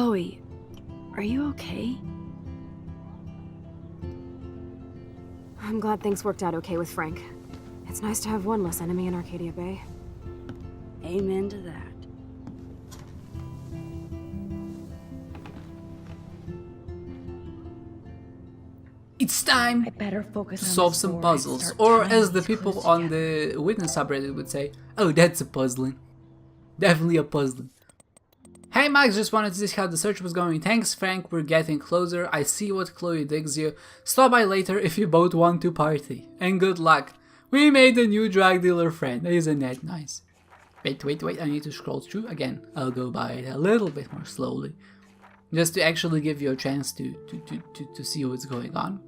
Chloe, are you okay? I'm glad things worked out okay with Frank. It's nice to have one less enemy in Arcadia Bay. Amen to that. It's time I better focus to on solve this some board and puzzles, start or tying as the these people clues on together. the witness subreddit would say, oh, that's a puzzling. Definitely a puzzling. Hey Max, just wanted to see how the search was going. Thanks Frank, we're getting closer. I see what Chloe digs you. Stop by later if you both want to party. And good luck. We made a new drug dealer friend. Isn't that nice? Wait, I need to scroll through again. I'll go by it a little bit more slowly. Just to actually give you a chance to see what's going on.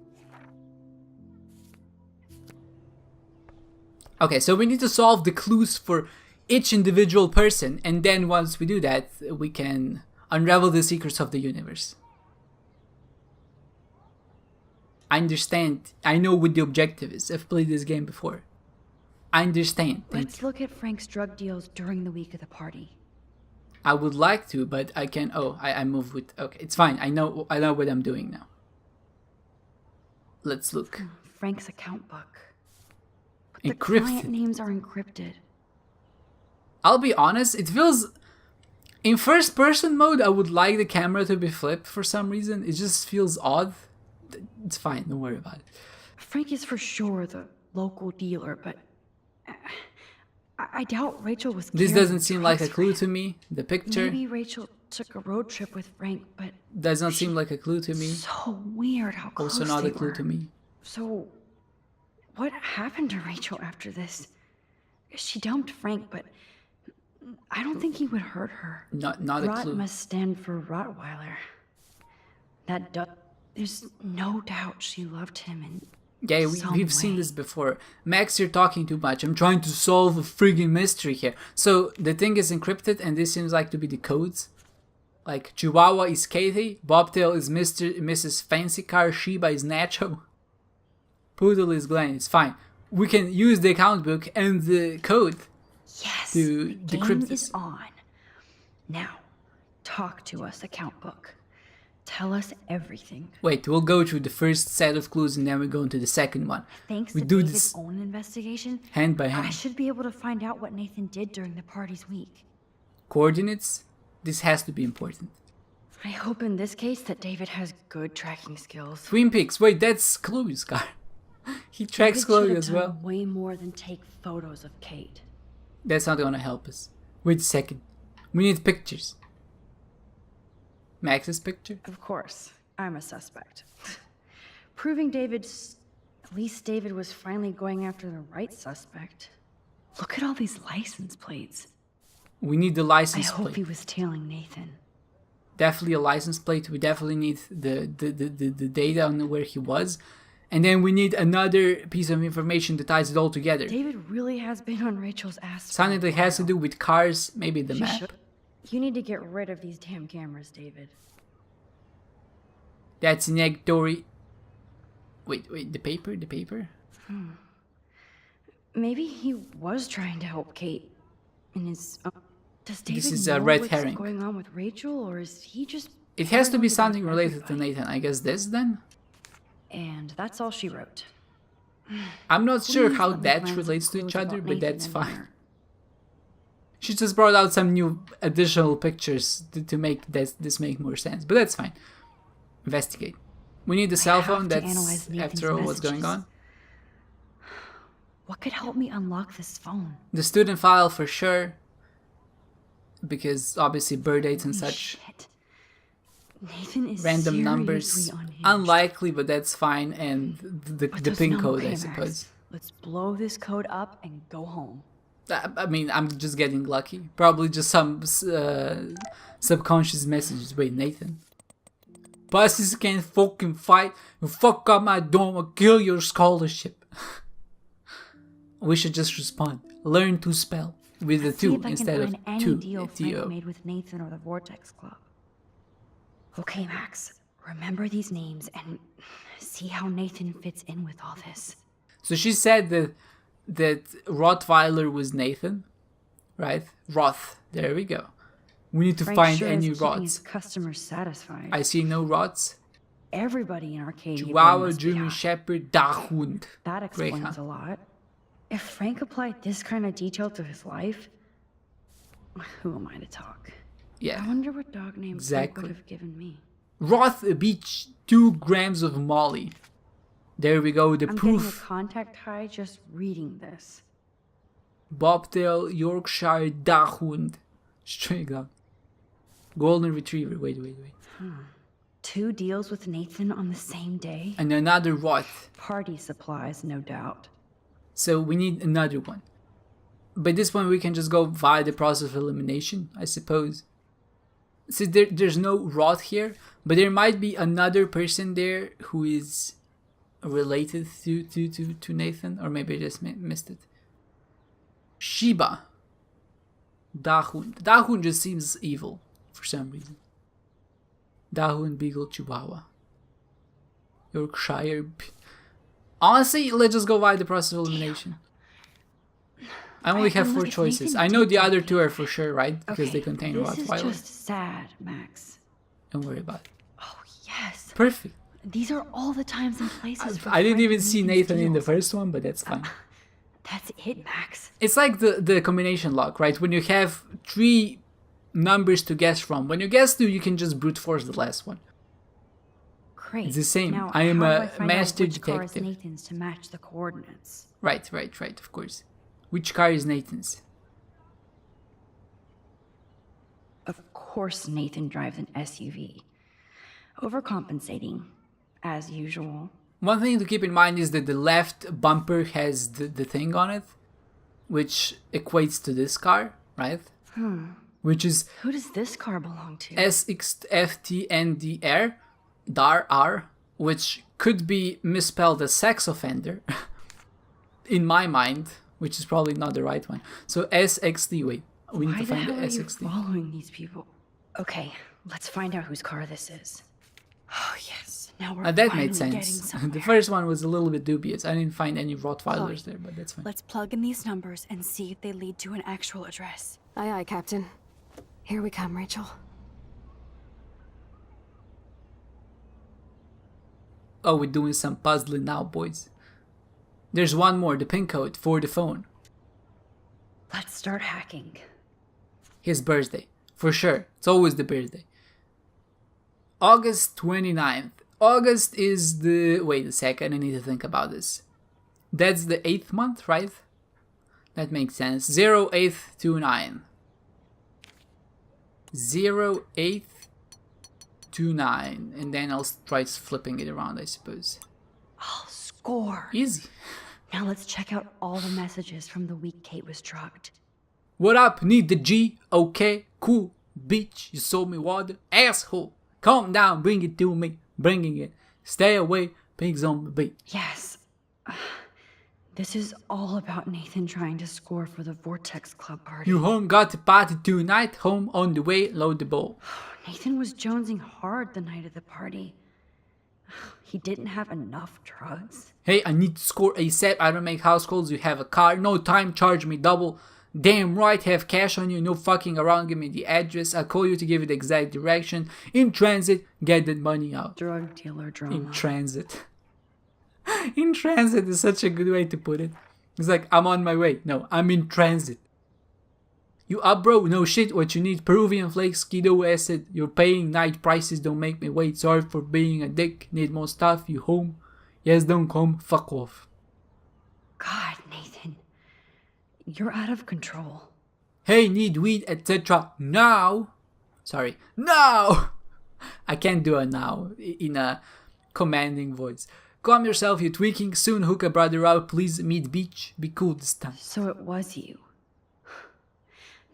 Okay, so we need to solve the clues for each individual person, and then once we do that, we can unravel the secrets of the universe. I understand. I know what the objective is. I've played this game before. I understand. Let's look at Frank's drug deals during the week of the party. I would like to, but I can. Oh, I move with. Okay, it's fine. I know what I'm doing now. Let's look. Frank's account book. But Encrypted. the client names are encrypted. I'll be honest, it feels... In first person mode, I would like the camera to be flipped for some reason. It just feels odd. It's fine, don't worry about it. Frank is for sure the local dealer, but I doubt Rachel was This carrying doesn't seem like a drugs for clue him. to me. The picture Maybe Rachel took a road trip with Frank, but does not seem like a clue to me. so weird how close Also not they a clue were. to me. So, what happened to Rachel after this? She dumped Frank, but I don't think he would hurt her. Not a Rot clue. must stand for Rottweiler. There's no doubt she loved him, and Yeah, we've seen this before. Max, you're talking too much. I'm trying to solve a friggin' mystery here. So the thing is encrypted, and this seems like to be the codes. Like Chihuahua is Katie, Bobtail is Mrs. Fancy Car, Sheba is Nacho, Poodle is Glenn. It's fine. We can use the account book and the code yes, to the decrypt game this. is on. Now, talk to us, account book. Tell us everything. Wait, we'll go through the first set of clues and then we go into the second one. Thanks We to do David's this own investigation, hand by I hand. should be able to find out what Nathan did during the party's week. Coordinates? This has to be important. I hope in this case that David has good tracking skills. Twin Peaks. Wait, that's Chloe's car. He tracks David Chloe should have as well. done way more than take photos of Kate. That's not gonna help us. Wait a second. We need pictures. Max's picture? Of course, I'm a suspect. Proving at least David was finally going after the right suspect. Look at all these license plates. We need the I license hope plate. he was tailing Nathan. Definitely a license plate. We definitely need the data on where he was. And then we need another piece of information that ties it all together. David really has been on Rachel's ass. for Something a that has to while. do with cars, maybe the You map. should- You need to get rid of these damn cameras, David. That's negatory. Wait, the paper? Maybe he was trying to help Kate. In his, does David This is know a red what's herring. going on with Rachel, or is he just? It has to be paranoid about something related to everybody? Nathan. I guess this then? And that's all she wrote. I'm not sure Please how let me that find some relates to clues each other, about but Nathan that's in fine. there. She just brought out some new additional pictures to make this make more sense, but that's fine. Investigate. We need the cell phone. have to That's analyze Nathan's after all what's going messages. on. What could help me unlock this phone? The student file for sure, because obviously birth dates and Holy such. shit. Nathan is Random numbers, seriously unhinged. unlikely, but that's fine. And But the there's pin no code, I Max. suppose. Let's blow this code up and go home. I mean, I'm just getting lucky. Probably just some subconscious messages. Wait, Nathan. Buses can't fucking fight. You fuck up my dorm, I'll kill your scholarship. We should just respond. Learn to spell with the See two if I instead can of find any two. deal T-O. Frank made with Nathan or the Vortex Club. Okay, Max. Remember these names and see how Nathan fits in with all this. So she said that Rottweiler was Nathan, right? Roth. There we go. We need to Frank's find sure any is keeping his rots. customers satisfied. I see no rots. Everybody in Arcadia Bay Chihuahua, must be German happy. Shepherd, Dachshund. That explains Greyhound. a lot. If Frank applied this kind of detail to his life, who am I to talk? Yeah. I wonder what dog name Frank Exactly. would have given me. Roth Beach, 2 grams of Molly. There we go, the I'm getting a proof. contact high just reading this. Bobtail, Yorkshire, Dachshund. Straight up. Golden Retriever. Wait. 2 deals with Nathan on the same day? And another Roth. Party supplies, no doubt. So we need another one. By this point, we can just go via the process of elimination, I suppose. See, there's no Roth here, but there might be another person there who is related to Nathan, or maybe I just missed it. Shiba. Dachshund. Dachshund just seems evil for some reason. Dachshund, Beagle, Chihuahua. Yorkshire. Honestly, let's just go via the process of elimination. I only have 4 choices. I know the other 2 are for sure, right? Because they contain This is Rottweiler. just sad, Max. Don't worry about it. Oh, yes. Perfect. These are all the times and places for I didn't Frank even and see Nathan's Nathan in the deals. first one, but that's fine. That's it, Max. It's like the combination lock, right? When you have 3 numbers to guess from. When you guess 2, you can just brute force the last one. Great. It's the same. Now, I am how do a I find master out which car is detective. Nathan's to match the coordinates? Right, of course. Which car is Nathan's? Of course, Nathan drives an SUV. Overcompensating, as usual. One thing to keep in mind is that the left bumper has the thing on it, which equates to this car, right? Which is Who does this car belong to? SXFTNDR, DAR, which could be misspelled as sex offender, in my mind, which is probably not the right one. So SXD, wait, we need Why to the find the hell are you SXD. following these people? Okay, let's find out whose car this is. Oh, yes. Now we're That finally made getting sense. somewhere. The first one was a little bit dubious. I didn't find any Rottweilers there, but that's fine. Let's plug in these numbers and see if they lead to an actual address. Aye, aye, Captain. Here we come, Rachel. Oh, we're doing some puzzling now, boys. There's one more, the pin code for the phone. Let's start hacking. His birthday. For sure. It's always the birthday. August 29th. August is the... Wait a second, I need to think about this. That's the 8th month, right? That makes sense. 0829. 0829. And then I'll try flipping it around, I suppose. Oh, score. Easy. Now let's check out all the messages from the week Kate was drugged. What up? Need the G? Okay, cool. Bitch, you sold me water. Asshole. Calm down, bring it to me. Bringing it. Stay away, pigs on the beat. Yes. This is all about Nathan trying to score for the Vortex Club party. You home got the party tonight. Home on the way, load the ball. Nathan was jonesing hard the night of the party. He didn't have enough drugs. Hey, I need to score ASAP. I don't make house calls. You have a car. No time. Charge me double. Damn right. Have cash on you. No fucking around. Give me the address. I'll call you to give you the exact direction. In transit. Get that money out. Drug dealer drama. In transit. In transit is such a good way to put it. It's like, I'm on my way. No, I'm in transit. You up, bro? No shit. What you need? Peruvian flakes, keto acid. You're paying night prices. Don't make me wait. Sorry for being a dick. Need more stuff. You home? Yes, don't come. Fuck off. God, Nathan. You're out of control. Hey, need weed, etc. Now. Sorry. Now. I can't do it now in a commanding voice. Calm yourself, you tweaking. Soon hook a brother out. Please meet beach. Be cool this time. So it was you.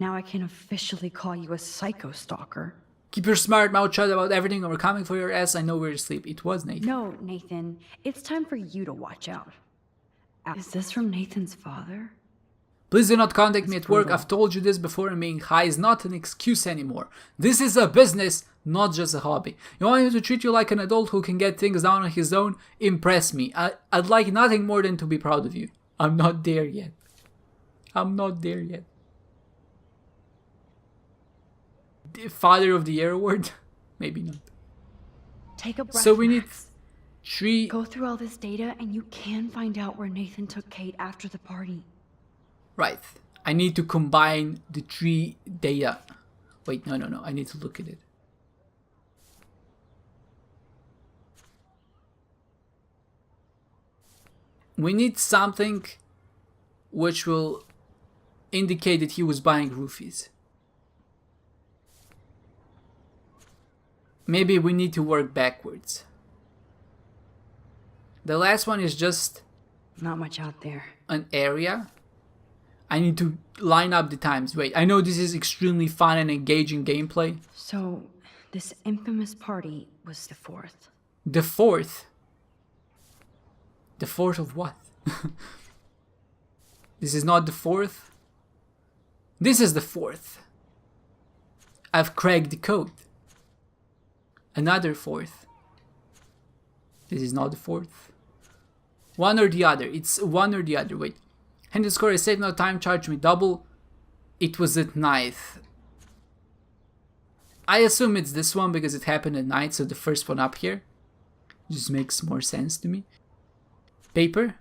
Now I can officially call you a psycho stalker. Keep your smart mouth shut about everything or we're coming for your ass. I know where to sleep. It was Nathan. No, Nathan. It's time for you to watch out. Is this from Nathan's father? Please do not contact me at work. brutal. I've told you this before and being high is not an excuse anymore. This is a business, not just a hobby. You want me to treat you like an adult who can get things down on his own? Impress me. I'd like nothing more than to be proud of you. I'm not there yet. I'm not there yet. Father of the Year award? Maybe not. Take a breath, So we need Max. 3. Go through all this data and you can find out where Nathan took Kate after the party. Right. I need to combine the 3 data. Wait, no. I need to look at it. We need something which will indicate that he was buying roofies. Maybe we need to work backwards. The last one is just Not much out there. an area. I need to line up the times. Wait, I know this is extremely fun and engaging gameplay. So, this infamous party was the 4th. The 4th. The 4th of what? This is not the 4th. This is the 4th. I've cracked the code. Another 4th. This is not the 4th. One or the other. It's one or the other. Wait. Handle score is saved, no time, charge me double. It was at 9th. I assume it's this one because it happened at night, so the first one up here just makes more sense to me. Paper.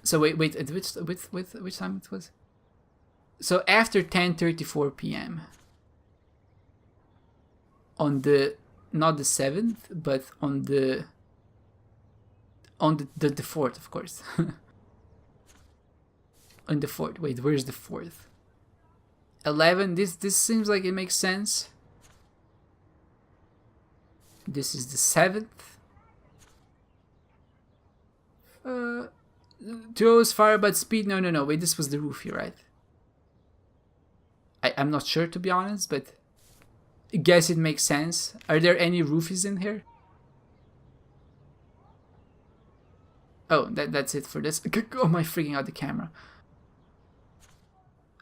So wait, at which time it was? So after 10:34 p.m. on the not the 7th, but on the 4th, of course. On the 4th. Wait, where's the 4th? 11. This seems like it makes sense. This is the 7th. 2 hours fire but speed. No. Wait, this was the roof here, right? I'm not sure, to be honest, but I guess it makes sense. Are there any roofies in here? Oh, that's it for this. Oh my, freaking out the camera.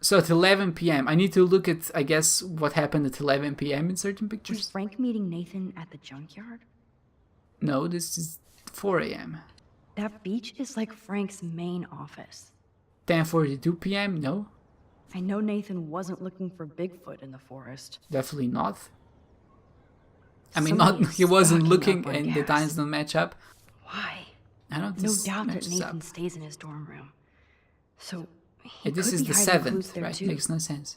So at 11 p.m. I need to look at, I guess, what happened at 11 p.m. in certain Was pictures. Frank meeting Nathan at the junkyard? No, this is 4 a.m. That beach is like Frank's main office. 10:42 p.m. No, I know Nathan wasn't looking for Bigfoot in the forest. definitely not. I mean, Somebody not he wasn't stocking looking, up on and the gas. times don't match up. Why? I don't. No This doubt that matches Nathan up. stays in his dorm room. So, he Yeah, this could is be the hiding clues 7th, there right? too. Makes no sense.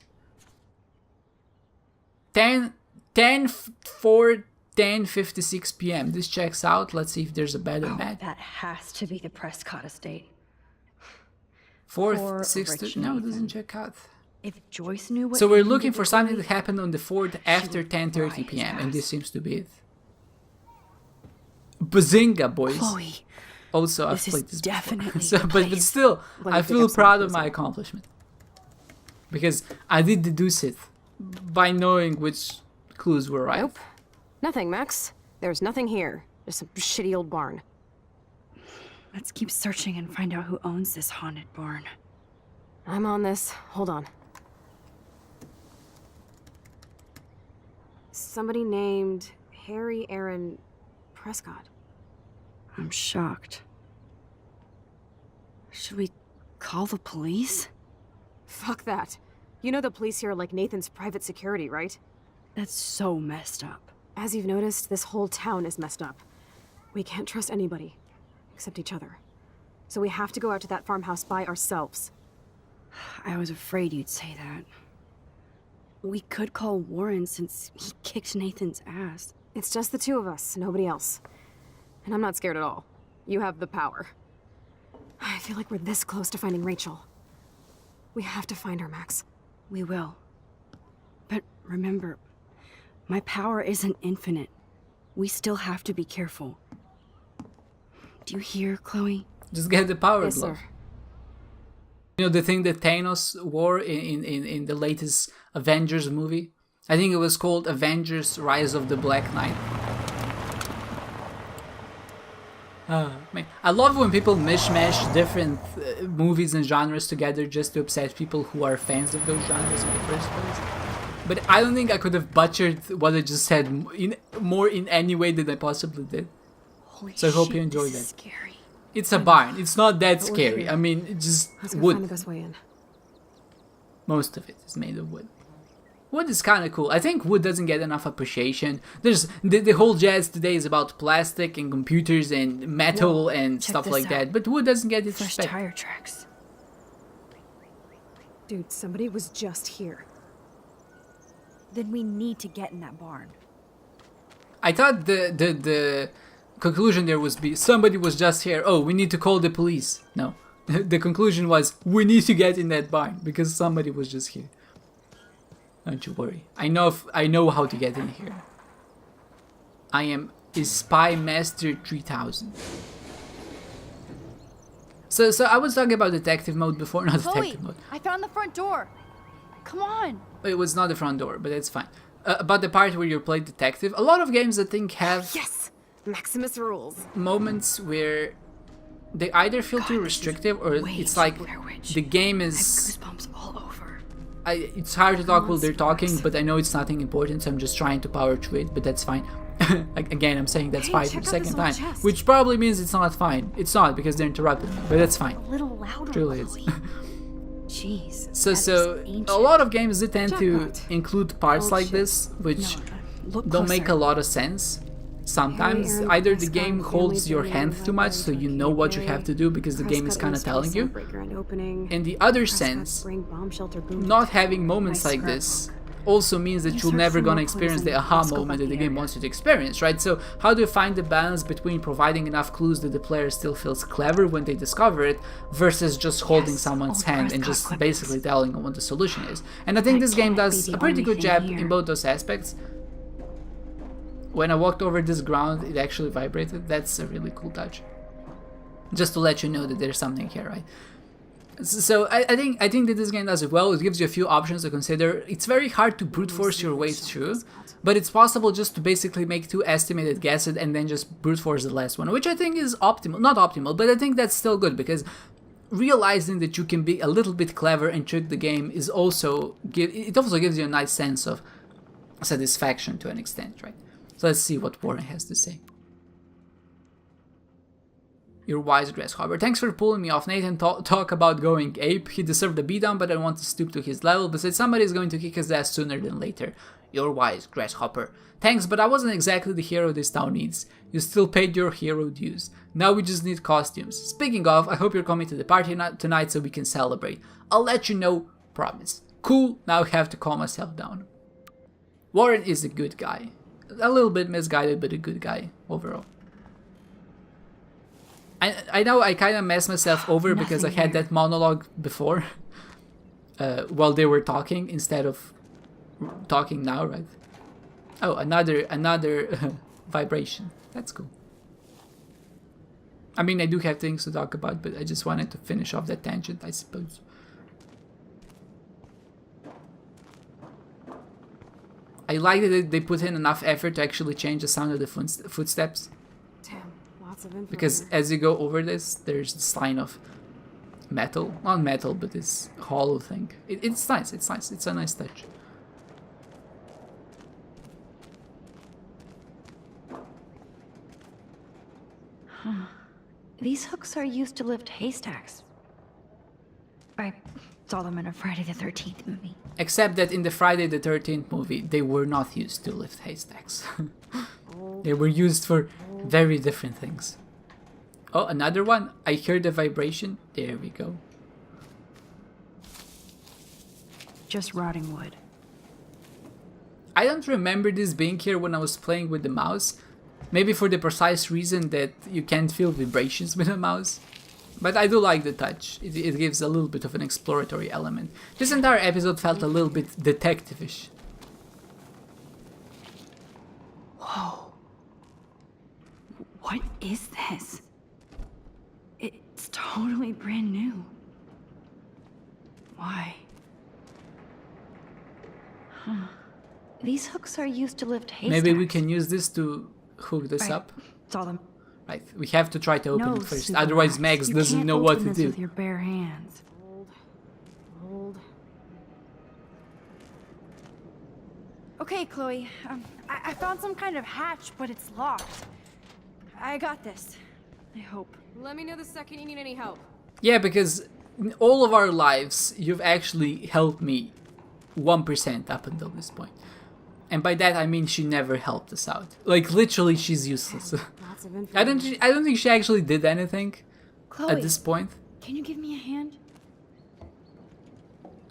10:56 p.m. This checks out. Let's see if there's a better match. That has to be the Prescott estate. 4th, for 6th. Rich No, it Nathan. doesn't check out. If Joyce knew what So we're Nathan looking did for to something Chloe, that happened on the 4th after would fry 10:30 his p.m. and this ass. seems to be it. Bazinga, boys! Chloe, Also, I've this is played this before. definitely So, the but place. still, Let me I pick feel up some proud of clues my here. accomplishment because I did deduce it by knowing which clues were right. Nope. Nothing, Max. There's nothing here. Just some shitty old barn. let's keep searching and find out who owns this haunted barn. I'm on this. Hold on. Somebody named Harry Aaron Prescott. I'm shocked. Should we call the police? Fuck that. You know the police here are like Nathan's private security, right? That's so messed up. As you've noticed, this whole town is messed up. We can't trust anybody. Except each other. So we have to go out to that farmhouse by ourselves. I was afraid you'd say that. We could call Warren since he kicked Nathan's ass. It's just the two of us, nobody else. And I'm not scared at all. You have the power. I feel like we're this close to finding Rachel. We have to find her, Max. We will. But remember, my power isn't infinite. We still have to be careful. Do you hear, Chloe? Just get the power Yes, glove. sir. You know the thing that Thanos wore in the latest Avengers movie? I think it was called Avengers Rise of the Black Knight. Man, I love when people mishmash different movies and genres together just to upset people who are fans of those genres in the first place. But I don't think I could have butchered what I just said more in any way than I possibly did. Holy So I hope shit, you enjoyed this is that. scary. It's a barn. It's not that But we're scary. here. I mean, it just Let's go find the wood. best way in. Most of it is made of wood. wood is kind of cool. I think wood doesn't get enough appreciation. There's the whole jazz today is about plastic and computers and metal and check stuff this like out. that, but wood doesn't get its Fresh respect. tire tracks. Dude, somebody was just here. Then we need to get in that barn. I thought the conclusion there was somebody was just here. Oh, we need to call the police. No. The conclusion was we need to get in that barn because somebody was just here. Don't you worry. I know how to get in here. I am a Spy Master 3000. So I was talking about detective mode before, not Chloe, detective mode. I found the front door. Come on. It was not the front door, but that's fine. About the part where you play detective, a lot of games I think have Yes! Maximus rules. moments where they either feel too restrictive or it's like the game is... Goosebumps all over. It's hard to talk while they're talking, but I know it's nothing important, so I'm just trying to power through it, but that's fine. Again, I'm saying that's fine for the check out second this time, old chest. which probably means it's not fine. It's not, because they're interrupting me, but that's fine. A little louder, It really is. Chloe. Jeez. So ancient. a lot of games they tend to Jackpot. include parts Old like shit. this, which Look don't make a closer. lot of sense. Sometimes Harry, Aaron, either the Prescott, game and holds families your living hand in too much, so you know what you Arcadia have to Bay. do because the game is Prescott kind of East telling you. Breaker and opening. In the other Prescott sense, Spring bomb shelter boom. not having moments Nice like this scrapbook. also means that You you're search never for gonna more experience clues the and aha scope moment out that the the game area. wants you to experience, right? So how do you find the balance between providing enough clues that the player still feels clever when they discover it versus just holding Yes, someone's old hand and Prescott just clippings. basically telling them what the solution is? And I think That this game can't be does the a pretty only good thing job here. in both those aspects. When I walked over this ground, it actually vibrated. That's a really cool touch. Just to let you know that there's something here, right? So I think that this game does it well. It gives you a few options to consider. It's very hard to brute force your way through, but it's possible just to basically make two estimated guesses and then just brute force the last one, which I think is optimal. Not optimal, but I think that's still good because realizing that you can be a little bit clever and trick the game is also it also gives you a nice sense of satisfaction to an extent, right? So let's see what Warren has to say. You're wise, Grasshopper. Thanks for pulling me off. Nathan talk about going ape. He deserved a beatdown, but I want to stoop to his level. Besides, somebody's going to kick his ass sooner than later. You're wise, Grasshopper. Thanks, but I wasn't exactly the hero this town needs. You still paid your hero dues. Now we just need costumes. Speaking of, I hope you're coming to the party tonight so we can celebrate. I'll let you know. Promise. Cool, now I have to calm myself down. Warren is a good guy. A little bit misguided, but a good guy overall. I know I kind of messed myself over because I had that monologue before while they were talking instead of talking now, right? Oh, another vibration. That's cool. I mean, I do have things to talk about, but I just wanted to finish off that tangent, I suppose. I like that they put in enough effort to actually change the sound of the footsteps. Damn, lots of info. Because here. as you go over this, there's this line of metal. Not metal, but this hollow thing. It's nice, it's nice. It's a nice touch. These hooks are used to lift haystacks. I saw them in a Friday the 13th movie. Except that in the Friday the 13th movie, they were not used to lift haystacks. They were used for very different things. Oh, another one. I heard a vibration. There we go. Just rotting wood. I don't remember this being here when I was playing with the mouse. Maybe for the precise reason that you can't feel vibrations with a mouse. But I do like the touch. It gives a little bit of an exploratory element. This entire episode felt a little bit detective-ish. Whoa. What is this? It's totally brand new. Why? Huh. These hooks are used to lift haystacks. Maybe we can use this to hook this up. Saw them. Right, we have to try to open No, it first. Super Otherwise, Max, Max you doesn't can't know what open to this do. with your bare hands. Hold. Okay, Chloe. I found some kind of hatch, but it's locked. I got this. I hope. Let me know the second you need any help. Yeah, because in all of our lives, you've actually helped me 1% up until this point. And by that I mean she never helped us out. Like literally she's useless. Lots of info. I don't think she actually did anything Chloe, at this point. can you give me a hand?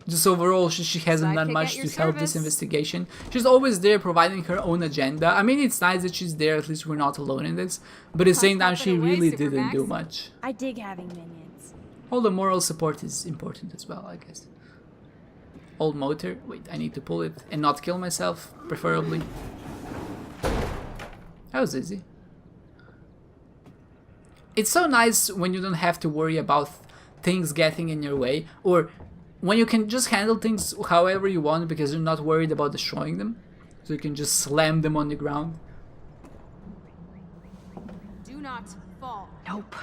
Just overall, she hasn't done Sidekick much at your to help this service. investigation. She's always there providing her own agenda. I mean, it's nice that she's there, at least we're not alone in this. But at the same time, Pop she it away, really Super didn't do Max. much. I dig having minions. All the moral support is important as well, I guess. Old motor. Wait, I need to pull it and not kill myself, preferably. That was easy. It's so nice when you don't have to worry about things getting in your way, or when you can just handle things however you want because you're not worried about destroying them. So you can just slam them on the ground. Do not fall. Nope.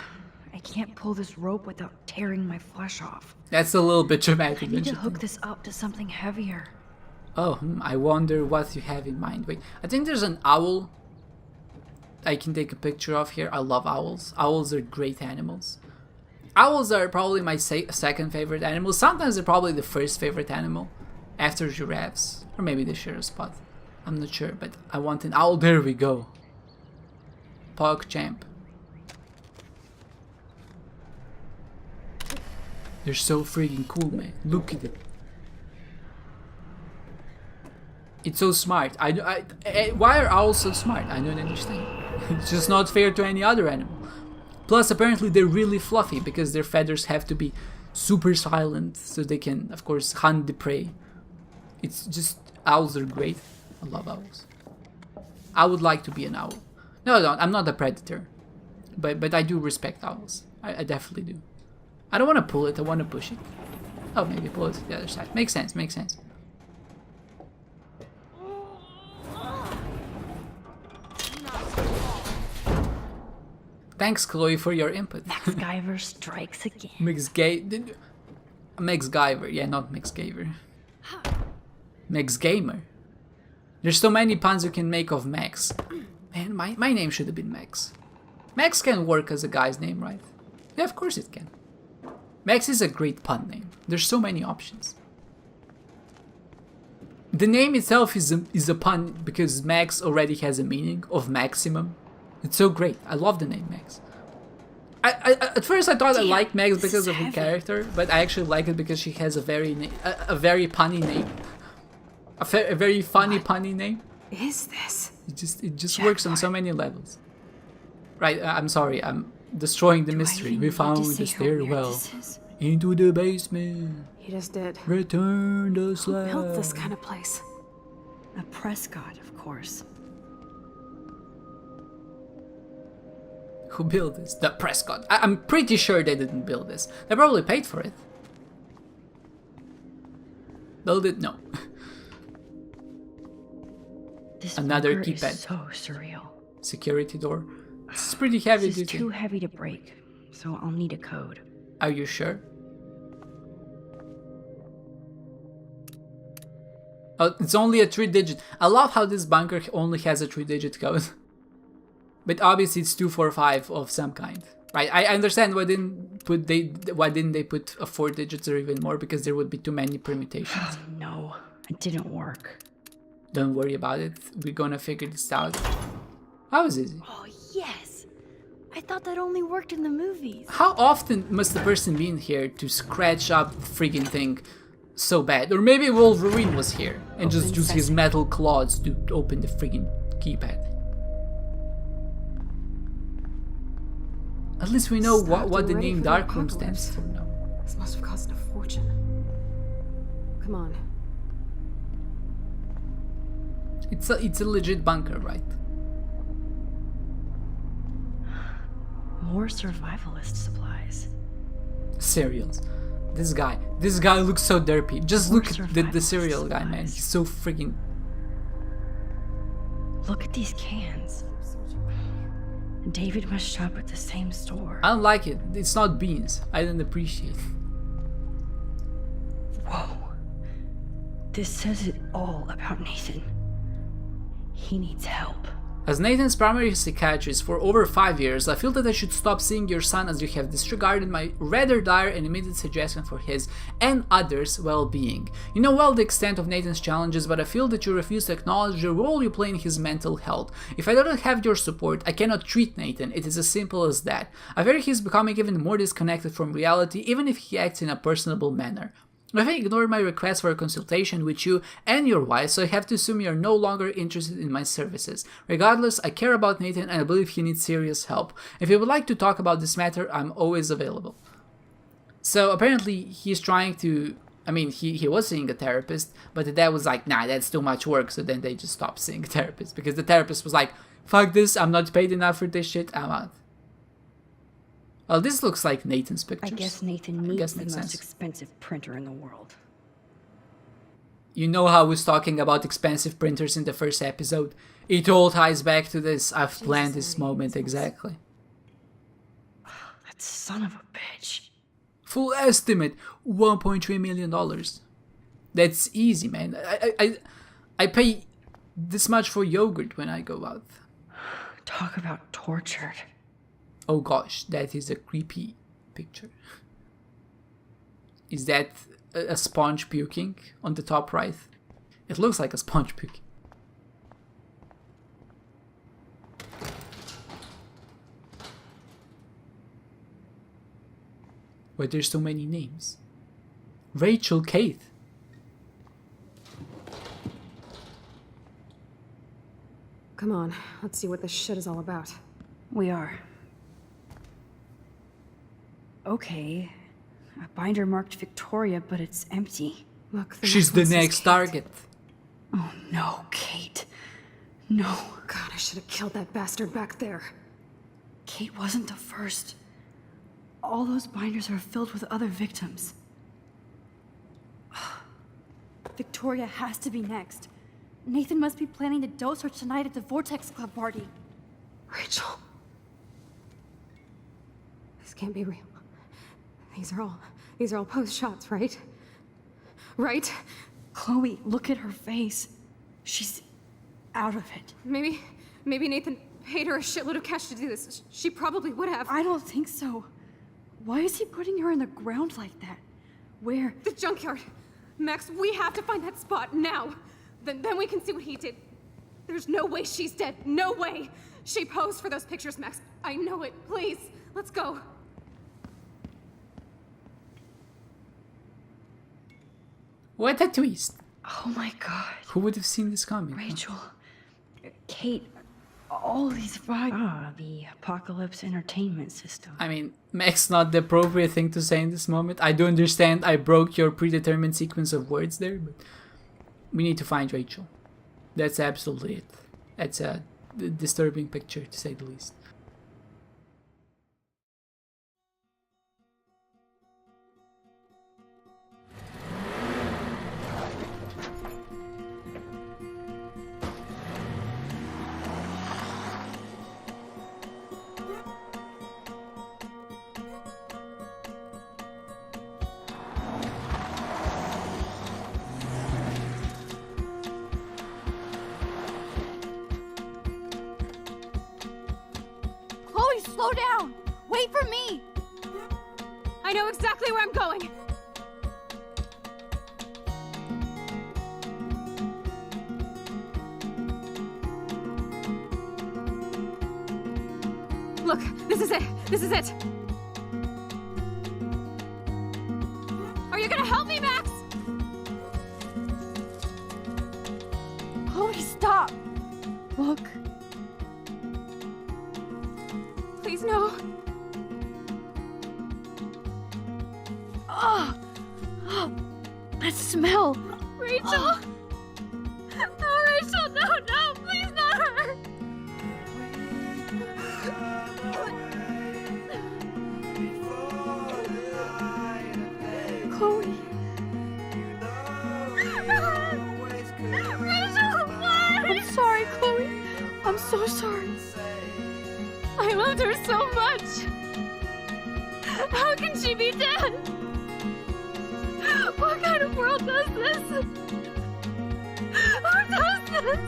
I can't pull this rope without tearing my flesh off. That's a little bit I dramatic, need don't to you hook think? this up to something heavier. Oh, I wonder what you have in mind. Wait, I think there's an owl I can take a picture of here. I love owls. Owls are great animals. Owls are probably my second favorite animal. Sometimes they're probably the first favorite animal after giraffes. Or maybe they share a spot. I'm not sure, but I want an owl. There we go. PogChamp. They're so freaking cool, man. Look at it. It's so smart. Why are owls so smart? I don't understand. It's just not fair to any other animal. Plus, apparently they're really fluffy because their feathers have to be super silent so they can, of course, hunt the prey. It's just, owls are great. I love owls. I would like to be an owl. No, I don't. I'm not a predator. But I do respect owls. I definitely do. I don't want to pull it. I want to push it. Oh, maybe pull it to the other side. Makes sense. Makes sense. Thanks, Chloe, for your input. MacGyver strikes again. MacGyver, yeah, not MacGyver. MacGamer. There's so many puns you can make of Max. Man, my name should have been Max. Max can work as a guy's name, right? Yeah, of course it can. Max is a great pun name. There's so many options. The name itself is a pun because Max already has a meaning of maximum. It's so great. I love the name Max. At first I thought I liked Max because of her character, but I actually like it because she has a very punny name. A very funny punny name. Is this? It just works on so many levels. Right, I'm sorry. I'm destroying the mystery. We found the stairwell into the basement. He just did. Return the Who slab. built this kind of place? A Prescott, of course. Who built this? The Prescott. I'm pretty sure they didn't build this. They probably paid for it. Build it? No. This Another bunker keypad. is so surreal. Security door. This is pretty heavy This is duty. too heavy to break, so I'll need a code. Are you sure? Oh, it's only a 3-digit. I love how this bunker only has a 3-digit code. But obviously it's 245 of some kind. Right? I understand why didn't they put a 4 digits or even more, because there would be too many permutations. No, it didn't work. Don't worry about it. We're gonna figure this out. That was easy. Oh, yes! I thought that only worked in the movies. How often must the person be in here to scratch up the friggin' thing so bad? Or maybe Wolverine was here and just used his metal claws to open the friggin' keypad. At least we know what the name Darkroom stands for now. This must have cost a fortune. Come on. It's a legit bunker, right? More survivalist supplies. Cereals. This guy looks so derpy. Just look at the survivalist cereal guy, man. supplies. He's so freaking. Look at these cans. David must shop at the same store. I don't like it. It's not beans. I don't appreciate it. Whoa. This says it all about Nathan. He needs help. As Nathan's primary psychiatrist for over 5 years, I feel that I should stop seeing your son as you have disregarded my rather dire and immediate suggestion for his and others' well-being. You know well the extent of Nathan's challenges, but I feel that you refuse to acknowledge the role you play in his mental health. If I don't have your support, I cannot treat Nathan. It is as simple as that. I fear he is becoming even more disconnected from reality, even if he acts in a personable manner. I have ignored my request for a consultation with you and your wife, so I have to assume you are no longer interested in my services. Regardless, I care about Nathan and I believe he needs serious help. If you would like to talk about this matter, I'm always available. So apparently he's trying to... I mean, he was seeing a therapist, but the dad was like, nah, that's too much work, so then they just stopped seeing a therapist. Because the therapist was like, fuck this, I'm not paid enough for this shit, I'm out. Well, this looks like Nathan's pictures. I guess Nathan needs the most sense. expensive printer in the world. You know how I was talking about expensive printers in the first episode? It all ties back to this. I've planned this moment exactly. That son of a bitch. Full estimate, $1.3 million. That's easy, man. I pay this much for yogurt when I go out. Talk about tortured. Oh gosh, that is a creepy picture. Is that a sponge puking on the top right? It looks like a sponge puking. Why there's so many names? Rachel, Kate. Come on, let's see what this shit is all about. We are. Okay. A binder marked Victoria, but it's empty. Look, She's the next target. Oh no, Kate. No. God, I should have killed that bastard back there. Kate wasn't the first. All those binders are filled with other victims. Victoria has to be next. Nathan must be planning to dose her tonight at the Vortex Club party. Rachel. This can't be real. These are all post shots, right? Right? Chloe, look at her face. She's out of it. Maybe Nathan paid her a shitload of cash to do this. She probably would have. I don't think so. Why is he putting her in the ground like that? Where? The junkyard. Max, we have to find that spot now. Then we can see what he did. There's no way she's dead. No way. She posed for those pictures, Max. I know it. Please, let's go. What a twist. Oh my god. Who would have seen this coming? Rachel. Kate. All these vibes. The Apocalypse Entertainment System. I mean, Max, not the appropriate thing to say in this moment. I do understand I broke your predetermined sequence of words there, but we need to find Rachel. That's absolutely it. That's a disturbing picture, to say the least. Chloe, slow down! Wait for me! I know exactly where I'm going. Look, this is it. This is it. Are you gonna help me, Max? Chloe, stop! Look. Please, no. Oh, that smell. Rachel! Oh, Rachel, no, please not her! Chloe. Rachel, why? I'm sorry, Chloe. I'm so sorry. I loved her so much! How can she be dead? What kind of world does this? Who does this?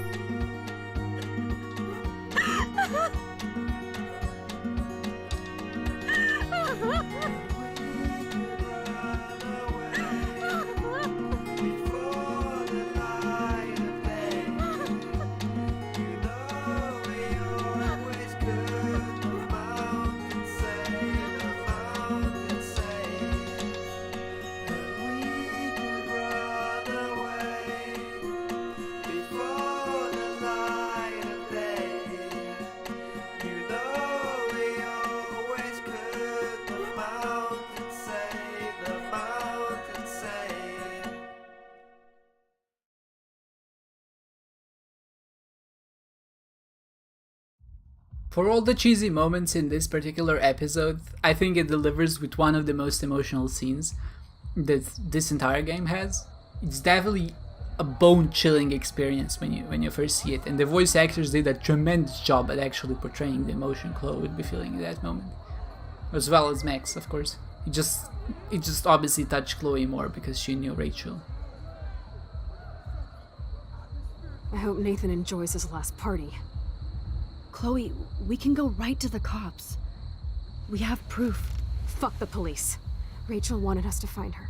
For all the cheesy moments in this particular episode, I think it delivers with one of the most emotional scenes that this entire game has. It's definitely a bone-chilling experience when you first see it, and the voice actors did a tremendous job at actually portraying the emotion Chloe would be feeling at that moment, as well as Max, of course. It just obviously touched Chloe more because she knew Rachel. I hope Nathan enjoys his last party. Chloe, we can go right to the cops. We have proof. Fuck the police. Rachel wanted us to find her,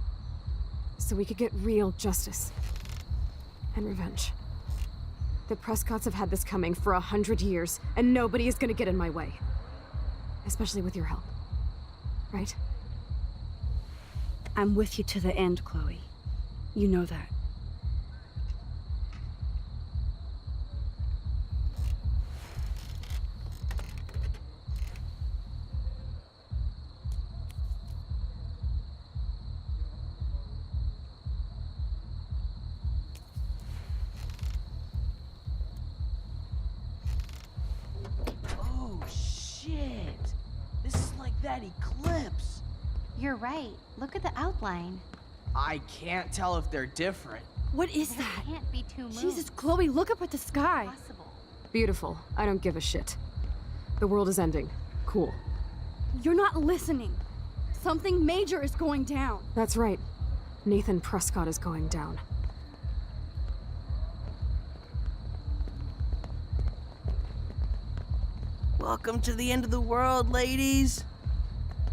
so we could get real justice. And revenge. The Prescotts have had this coming for 100 years, and nobody is gonna get in my way. Especially with your help. Right? I'm with you to the end, Chloe. You know that. That eclipse! You're right. Look at the outline. I can't tell if they're different. What is There that? can't be two moons. Jesus, Chloe, look up at the sky. Possible. Beautiful. I don't give a shit. The world is ending. Cool. You're not listening. Something major is going down. That's right. Nathan Prescott is going down. Welcome to the end of the world, ladies!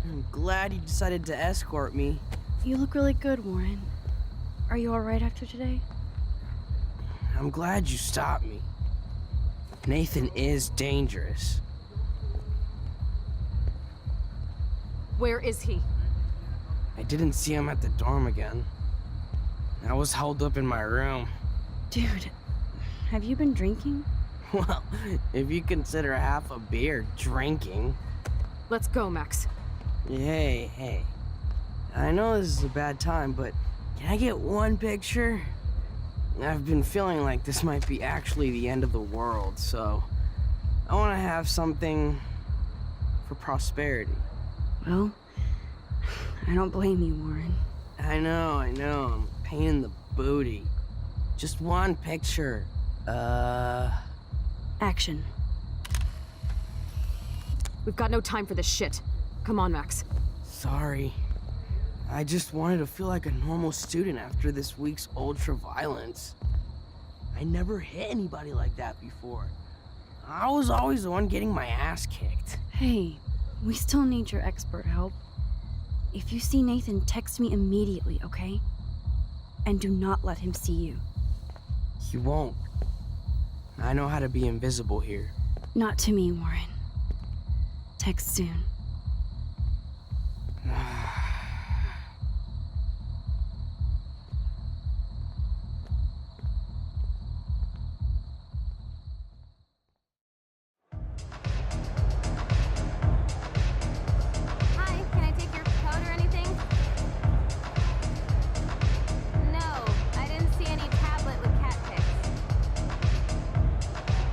I'm glad you decided to escort me. You look really good, Warren. Are you alright after today? I'm glad you stopped me. Nathan is dangerous. Where is he? I didn't see him at the dorm again. I was held up in my room. Dude, have you been drinking? Well, if you consider half a beer drinking. Let's go, Max. Hey. I know this is a bad time, but can I get one picture? I've been feeling like this might be actually the end of the world, so I want to have something for prosperity. Well, I don't blame you, Warren. I know, I'm a pain in the booty. Just one picture. Action. We've got no time for this shit. Come on, Max. Sorry. I just wanted to feel like a normal student after this week's ultra-violence. I never hit anybody like that before. I was always the one getting my ass kicked. Hey, we still need your expert help. If you see Nathan, text me immediately, okay? And do not let him see you. He won't. I know how to be invisible here. Not to me, Warren. Text soon. Hi, can I take your coat or anything? No, I didn't see any tablet with cat pics.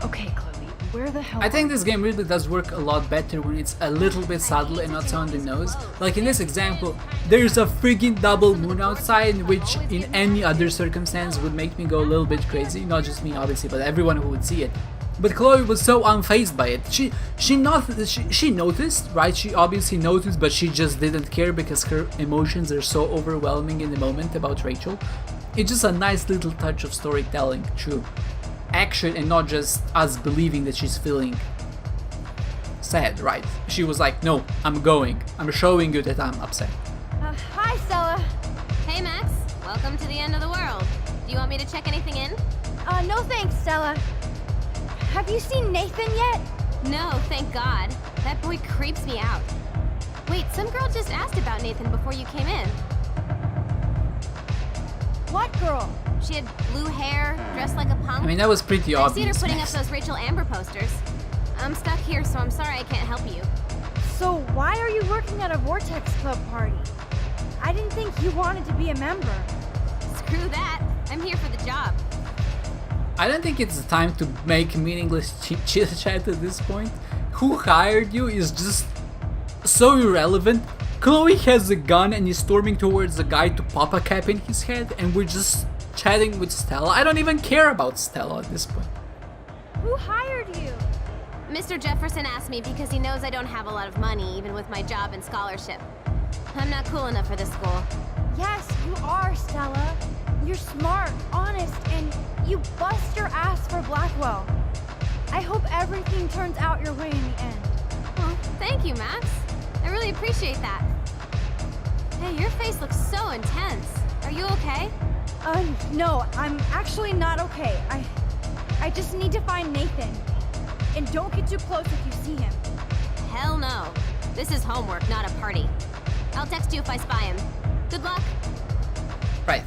Okay, Chloe, where the hell I think this game really does work a lot better when it's a little bit subtle and not so on the nose. Like in this example, there's a freaking double moon outside, which in any other circumstance would make me go a little bit crazy. Not just me, obviously, but everyone who would see it. But Chloe was so unfazed by it. She noticed, right? She obviously noticed, but she just didn't care because her emotions are so overwhelming in the moment about Rachel. It's just a nice little touch of storytelling through action and not just us believing that she's feeling sad, right? She was like, no, I'm going. I'm showing you that I'm upset. Hi, Stella. Hey, Max. Welcome to the end of the world. Do you want me to check anything in? No thanks, Stella. Have you seen Nathan yet? No, thank God. That boy creeps me out. Wait, some girl just asked about Nathan before you came in. What girl? She had blue hair, dressed like a punk. I mean, that was pretty I've seen her obvious. putting up those Rachel Amber posters. I'm stuck here, so I'm sorry I can't help you. So why are you working at a Vortex Club party? I didn't think you wanted to be a member. Screw that. I'm here for the job. I don't think it's the time to make meaningless chit-chat at this point. Who hired you is just so irrelevant. Chloe has a gun and is storming towards the guy to pop a cap in his head, and we're just chatting with Stella. I don't even care about Stella at this point. Who hired you? Mr. Jefferson asked me because he knows I don't have a lot of money, even with my job and scholarship. I'm not cool enough for this school. Yes, you are, Stella. You're smart, honest, and you bust your ass for Blackwell. I hope everything turns out your way in the end. Oh, thank you, Max. I really appreciate that. Hey, your face looks so intense. Are you okay? No, I'm actually not okay. I just need to find Nathan. And don't get too close if you see him. Hell no. This is homework, not a party. I'll text you if I spy him. Good luck. Right.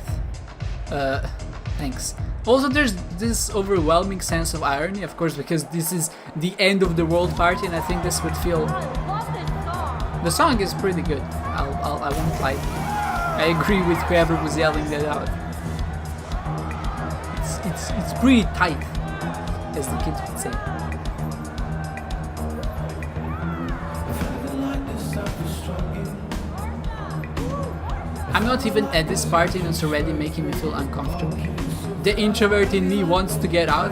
Thanks. Also, there's this overwhelming sense of irony, of course, because this is the end of the world party, and I think this would feel... The song is pretty good. I won't lie. I agree with whoever was yelling that out. It's pretty tight, as the kids would say. I'm not even at this party and it's already making me feel uncomfortable. The introvert in me wants to get out.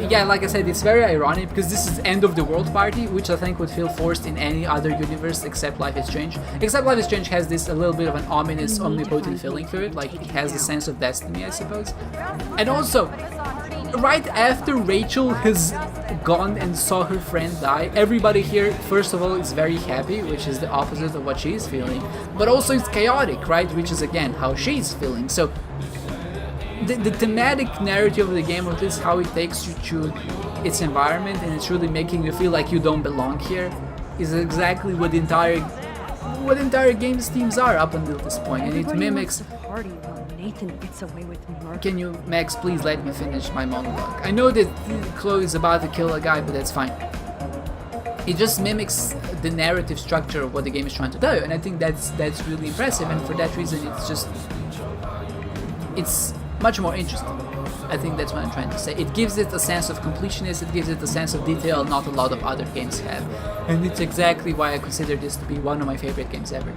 Yeah, like I said, it's very ironic because this is end of the world party, which I think would feel forced in any other universe except Life is Strange. Except Life is Strange has this a little bit of an ominous, omnipotent feeling to it, like it has a sense of destiny, I suppose. And also, right after Rachel has gone and saw her friend die, everybody here, first of all, is very happy, which is the opposite of what she's feeling, but also it's chaotic, right, which is again how she's feeling. So the thematic narrative of the game of this, how it takes you to its environment and it's really making you feel like you don't belong here, is exactly what entire game's themes are up until this point, and it mimics. Nathan gets away with murder. Can you, Max, please let me finish my monologue? I know that Chloe is about to kill a guy, but that's fine. It just mimics the narrative structure of what the game is trying to do, and I think that's really impressive, and for that reason it's much more interesting. I think that's what I'm trying to say. It gives it a sense of completionist, it gives it a sense of detail not a lot of other games have, and it's exactly why I consider this to be one of my favorite games ever.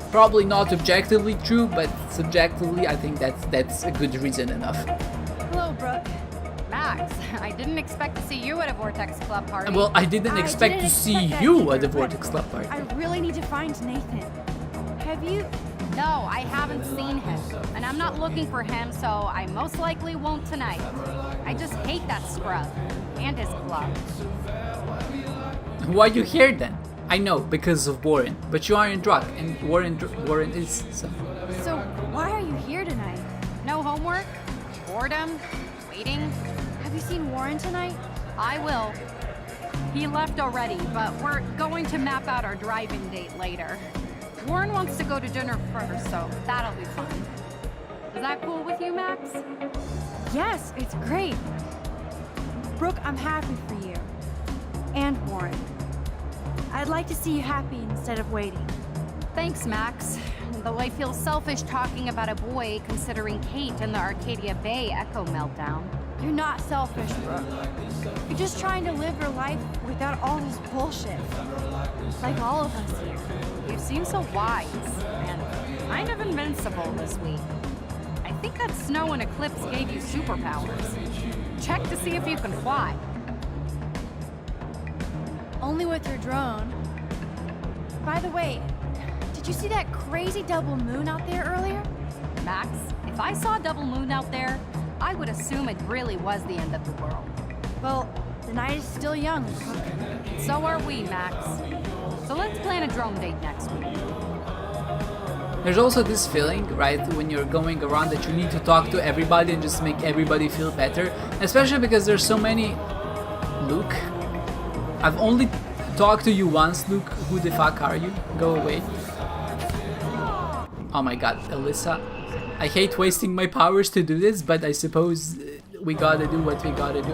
Probably not objectively true, but subjectively I think that's a good reason enough. Hello, Brooke. Max, I didn't expect to see you at a Vortex Club party. Well, I didn't expect to see you at the Vortex Club party. I really need to find Nathan. Have you... No, I haven't seen him. And I'm not looking for him, so I most likely won't tonight. I just hate that scrub. And his club. Why are you here then? I know, because of Warren. But you aren't drunk, and Warren is, so... So, why are you here tonight? No homework? Boredom? Waiting? Have you seen Warren tonight? I will. He left already, but we're going to map out our drive-in date later. Warren wants to go to dinner first, so that'll be fun. Is that cool with you, Max? Yes, it's great. Brooke, I'm happy for you. And Warren. I'd like to see you happy instead of waiting. Thanks, Max. Though I feel selfish talking about a boy considering Kate and the Arcadia Bay echo meltdown. You're not selfish, Brooke. You're just trying to live your life without all this bullshit. Like all of us here. You seem so wise, and kind of invincible this week. I think that snow and eclipse gave you superpowers. Check to see if you can fly. Only with your drone. By the way, did you see that crazy double moon out there earlier? Max, If I saw a double moon out there, I would assume it really was the end of the world. Well, the night is still young. So are we, Max. So let's plan a drone date next week. There's also this feeling, right, when you're going around that you need to talk to everybody and just make everybody feel better. Especially because there's so many... Luke? I've only talked to you once, Luke. Who the fuck are you? Go away. Oh my god, Alyssa. I hate wasting my powers to do this, but I suppose we gotta do what we gotta do.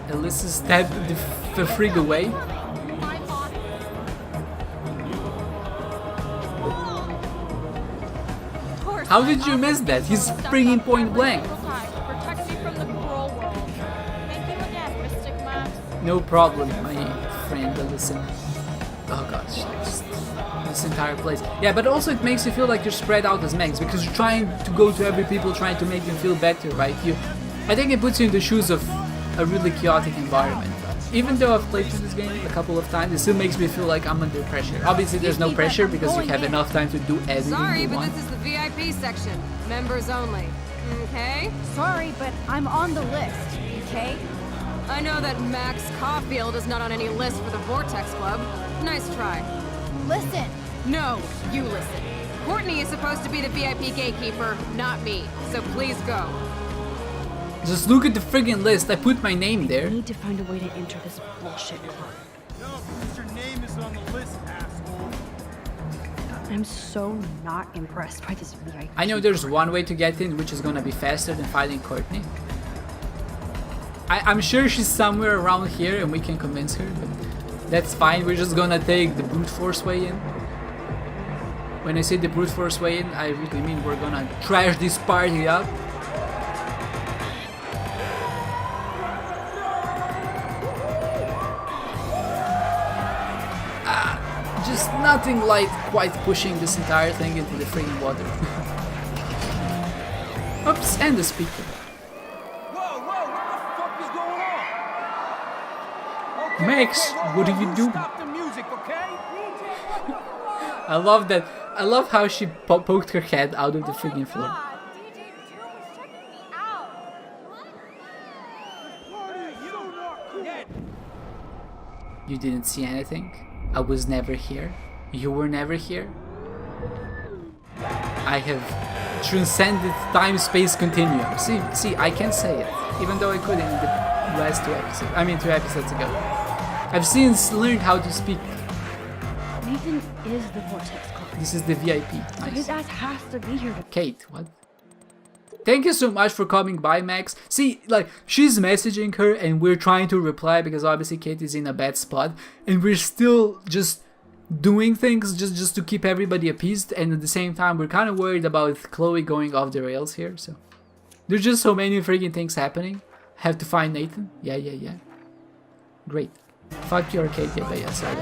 Alyssa stabbed the frig away. How did you miss that? He's springing point blank. Protect you from the cruel world. Thank you again, Mystic Max. No problem, my friend Alyssa. Oh gosh, just this entire place. Yeah, but also it makes you feel like you're spread out as Max because you're trying to go to every people, trying to make them feel better, right? I think it puts you in the shoes of a really chaotic environment. Even though I've played through this game a couple of times, it still makes me feel like I'm under pressure. Obviously there's no pressure because you have enough time to do everything Sorry, you but want. this is the VIP section. Members only. Okay? Sorry, but I'm on the list, okay? I know that Max Caulfield is not on any list for the Vortex Club. Nice try. Listen, No, you listen. Courtney is supposed to be the VIP gatekeeper, not me. So please go. Just look at the friggin' list, I put my name there. I need to find a way to enter this bullshit club. No, because your name is on the list, asshole. I'm so not impressed by this VIP. I know there's one way to get in, which is gonna be faster than finding Courtney. I'm sure she's somewhere around here and we can convince her, but that's fine. We're just gonna take the brute force way in. When I say the brute force way in, I really mean we're gonna trash this party up. Just nothing like quite pushing this entire thing into the freaking water. Oops, and the speaker. Whoa, what the fuck is going on? Okay, Max, what do you do? Stop the music, okay? I love that. I love how she poked her head out of the freaking floor. DJ Joe was checking me out. You didn't see anything? I was never here. You were never here. I have transcended time-space continuum. See, I can say it, even though I couldn't in the last 2 episodes. I mean, 2 episodes ago. I've since learned how to speak. Nathan is the Vortex Club. This is the VIP. So his Nice. ass has to be here to... Kate, what? Thank you so much for coming by, Max. See, like, she's messaging her and we're trying to reply because obviously Kate is in a bad spot. And we're still just doing things just to keep everybody appeased. And at the same time, we're kind of worried about Chloe going off the rails here. So there's just so many freaking things happening. Have to find Nathan. Yeah. Great. Fuck your Arcadia Bay, sorry.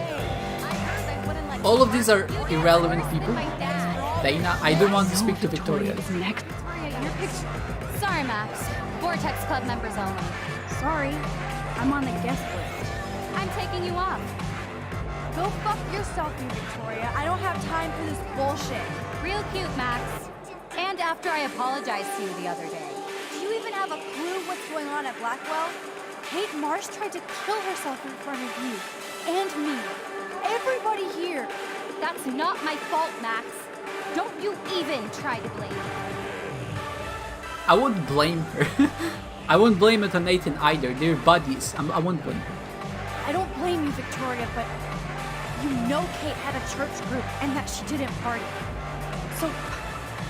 All of these are irrelevant people. Dana, I don't want to speak to Victoria. is next. Your picture. Sorry, Max. Vortex Club members only. Sorry, I'm on the guest list. I'm taking you off. Go fuck yourself, you Victoria. I don't have time for this bullshit. Real cute, Max. And after I apologized to you the other day. Do you even have a clue what's going on at Blackwell? Kate Marsh tried to kill herself in front of you. And me. Everybody here. That's not my fault, Max. Don't you even try to blame me. I wouldn't blame her. I wouldn't blame it on Nathan either. They're buddies. I wouldn't blame her. I don't blame you, Victoria, but you know Kate had a church group and that she didn't party. So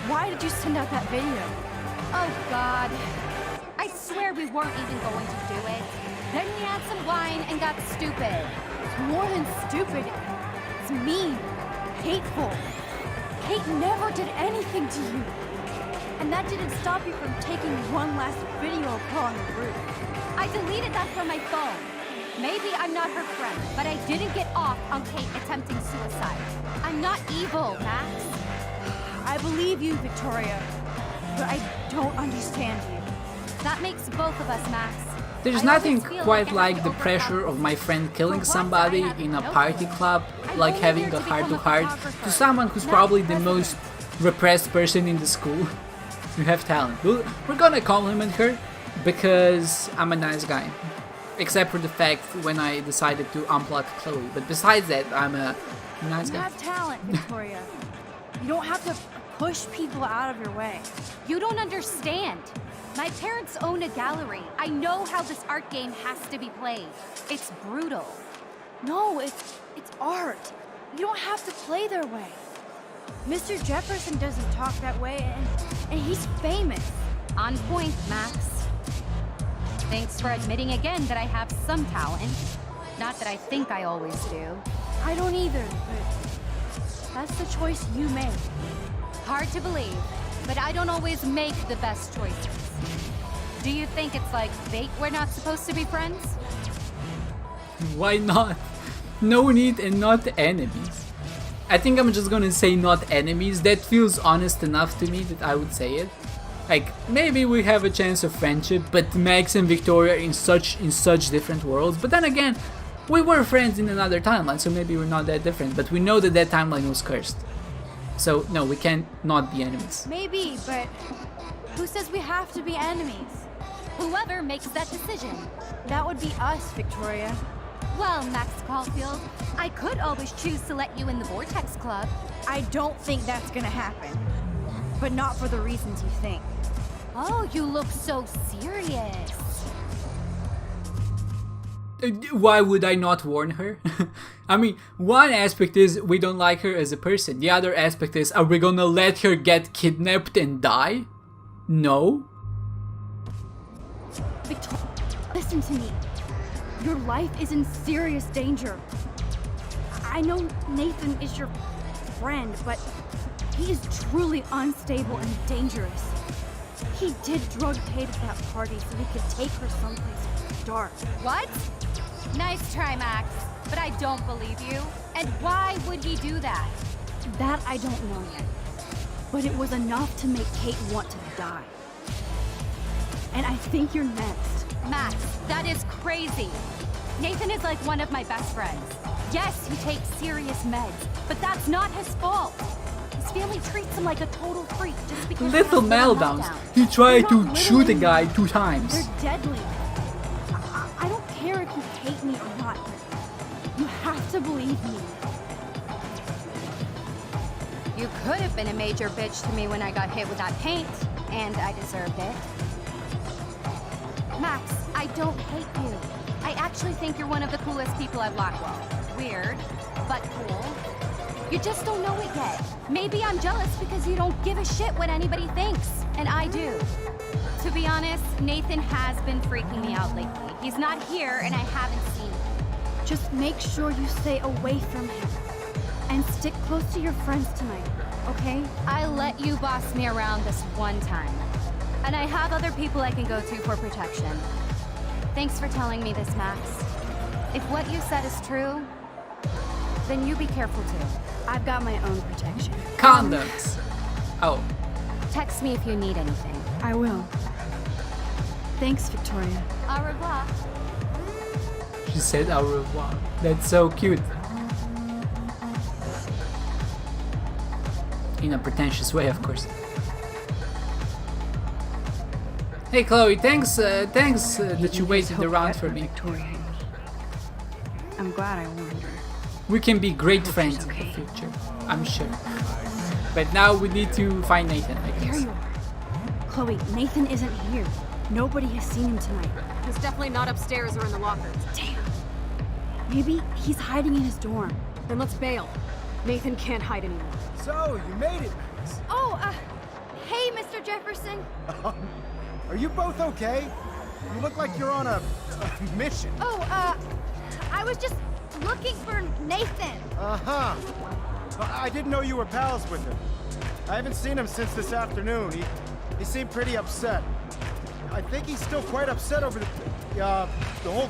why did you send out that video? Oh, God. I swear we weren't even going to do it. Then we had some wine and got stupid. It's more than stupid. It's mean. Hateful. Kate never did anything to you. And that didn't stop you from taking one last video of her on the roof. I deleted that from my phone. Maybe I'm not her friend, but I didn't get off on Kate attempting suicide. I'm not evil, Max. I believe you, Victoria, but I don't understand you. That makes both of us, Max. There's I nothing always feel quite I have like to the overcome pressure of my friend killing For once, somebody I have in a no party choice. club, I'm like only having here a to become a heart-to-heart photographer, to someone who's not probably the president. most repressed person in the school. You have talent. We're gonna compliment her because I'm a nice guy. Except for the fact when I decided to unplug Chloe. But besides that, I'm a nice You guy. have talent, Victoria. You don't have to push people out of your way. You don't understand. My parents own a gallery. I know how this art game has to be played. It's brutal. No, it's art. You don't have to play their way. Mr. Jefferson doesn't talk that way, and he's famous. On point, Max. Thanks for admitting again that I have some talent. Not that I think I always do. I don't either, but that's the choice you made. Hard to believe, but I don't always make the best choices. Do you think it's like fate we're not supposed to be friends? Why not? No need and not enemies. I think I'm just gonna say not enemies. That feels honest enough to me that I would say it. Like, maybe we have a chance of friendship, but Max and Victoria in such different worlds. But then again, we were friends in another timeline, so maybe we're not that different. But we know that that timeline was cursed. So, no, we can't not be enemies. Maybe, but who says we have to be enemies? Whoever makes that decision. That would be us, Victoria. Well, Max Caulfield, I could always choose to let you in the Vortex Club. I don't think that's gonna happen. But not for the reasons you think. Oh, you look so serious. Why would I not warn her? I mean, one aspect is we don't like her as a person. The other aspect is, are we gonna let her get kidnapped and die? No. Victoria, listen to me. Your life is in serious danger. I know Nathan is your friend, but he is truly unstable and dangerous. He did drug Kate at that party so he could take her someplace dark. What? Nice try, Max, but I don't believe you. And why would he do that? That I don't know yet. But it was enough to make Kate want to die. And I think you're next. Max, that is crazy. Nathan is like one of my best friends. Yes, he takes serious meds, but that's not his fault. His family treats him like a total freak just because he Little has meltdowns. meltdowns. He tried They're to not shoot a little guy 2 times. They're deadly. I don't care if you hate me or not, but you have to believe me. You could have been a major bitch to me when I got hit with that paint, and I deserved it. Max, I don't hate you. I actually think you're one of the coolest people at Blackwell. Weird, but cool. You just don't know it yet. Maybe I'm jealous because you don't give a shit what anybody thinks, and I do. To be honest, Nathan has been freaking me out lately. He's not here, and I haven't seen him. Just make sure you stay away from him. And stick close to your friends tonight, okay? I let you boss me around this one time. And I have other people I can go to for protection. Thanks for telling me this, Max. If what you said is true, then you be careful too. I've got my own protection. Condoms. Oh. Text me if you need anything. I will. Thanks, Victoria. Au revoir. She said au revoir. That's so cute. In a pretentious way, of course. Hey Chloe, thanks that you waited around for me. Victoria. I'm glad I warned her. We can be great friends in the future, I'm sure. But now we need to find Nathan, I There guess. you are. Chloe, Nathan isn't here. Nobody has seen him tonight. He's definitely not upstairs or in the lockers. Damn. Maybe he's hiding in his dorm. Then let's bail. Nathan can't hide anymore. So, you made it, Max. Oh, hey, Mr. Jefferson. Are you both okay? You look like you're on a mission. Oh, I was just looking for Nathan. Uh-huh. I didn't know you were pals with him. I haven't seen him since this afternoon. He seemed pretty upset. I think he's still quite upset over the whole